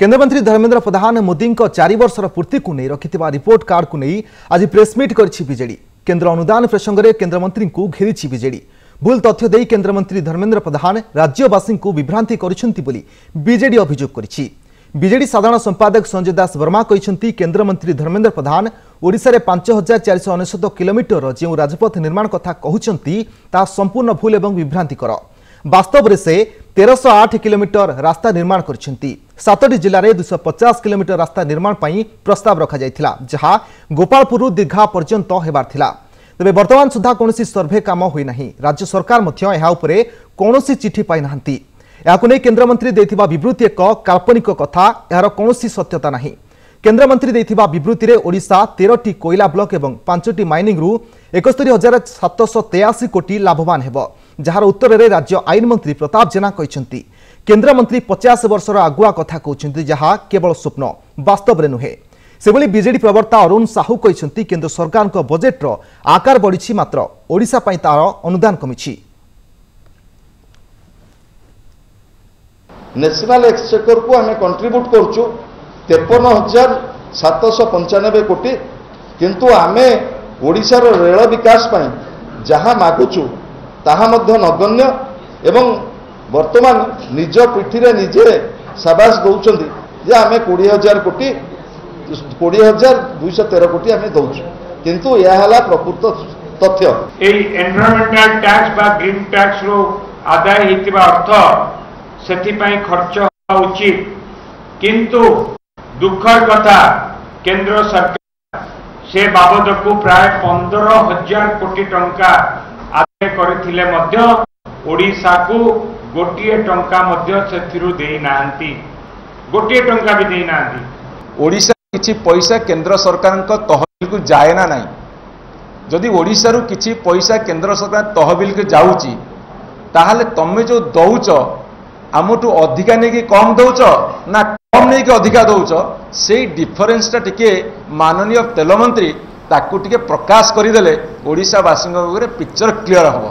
केन्द्रमंत्री धर्मेन्द्र प्रधान मोदी 4 वर्षर पूर्ति को नहीं रखि रिपोर्ट कार्ड को नहीं आज प्रेसमिट करिछि बीजेडी। केन्द्र अनुदान प्रसंग में केन्द्रमंत्री को घेरी बीजेडी। भूल तथ्य दे केन्द्रमंत्री धर्मेन्द्र प्रधान राज्यवासी को विभ्रांति करिसेंति बोली बीजेडी अभियोग करिछि। बीजेडी साधारण संपादक संजय दास वर्मा कहिसेंति केन्द्रमंत्री धर्मेन्द्र प्रधान ओडिशा रे 5499 किलोमीटर जो राजपथ निर्माण कथा कहउचंती ता संपूर्ण भूल एवं विभ्रांतिकर। वास्तव रे से 1308 किलोमीटर रास्ता निर्माण करिसेंति। 7टी जिले में 250 किलोमीटर रास्ता निर्माण पई प्रस्ताव रखा जाइथिला, जहां गोपालपुर दीर्घा पर्यंत हेबार थिला। तबे वर्तमान सुधा कोनोसी सर्वे काम होई नाही। राज्य सरकार मध्य एहा उपरे कोनोसी चिठी पाई नाहंती। याकु नै केन्द्रमंत्री देथिबा विवृत्ति एक काल्पनिक कथा, यार कोनोसी सत्यता नाही। केन्द्रमंत्री देथिबा विवृत्ति रे ओडिशा 13टी कोयला ब्लॉक एवं 5टी माइनिंग रु 71,783 कोटी लाभवान हेबो, जार उत्तर रे राज्य आईन मंत्री प्रताप जेना कहिसेंति केन्द्रमंत्री 50 वर्षर आगुआ कथा कहउचंती, जहा केवल स्वप्न वास्तव रे नुहे। सेबली बीजेडी प्रवक्ता अरुण साहू कहिसेंति केन्द्र सरकार को बजेट रो आकार बढ़िछि, मात्र ओडिशा पई तार अनुदान कमिछि। नेशनल एक्सचेकर को हमें कंट्रीब्यूट करछु 53,795 कोटी, किंतु आमे ओडिशा रो रेल विकास पई जहां मागुछु ताहा मध्य नगण्य एवं वर्तमान निज पिठी रे निजे साबास दउछंदी जे आमे 20,000 कोटी 20,213 कोटी आमे दउछु, किंतु या हला प्रकृत तथ्य ए एनवायरमेंटल टैक्स बा ग्रीन टैक्स रो आदाय हितबा अर्थ सेथि पई खर्च उचित, किंतु दुखर कथा केंद्र सरकार से बाबद को प्राय 15,000 कोटी टंका आदाय करथिले मध्य ओडिशा को गोटिए टंका मध्य सेथिरु देई नांती, गोटिए टंका भी देई नांती। ओडिशा किछि पैसा केंद्र सरकार तहबिल को जाए ना नहीं। जदि ओडिशा रु किछि पैसा केंद्र सरकार तहबिल को जाउची ताहले तमे जो दउच आमठू अधिका नहीं कि कम दउच ना कम नहीं कि अधिका दउच, से डिफरेंस टा टिके माननीय तेल मंत्री ताकू टिके प्रकाश करदेले ओडिशा वासी पिक्चर क्लियर हम।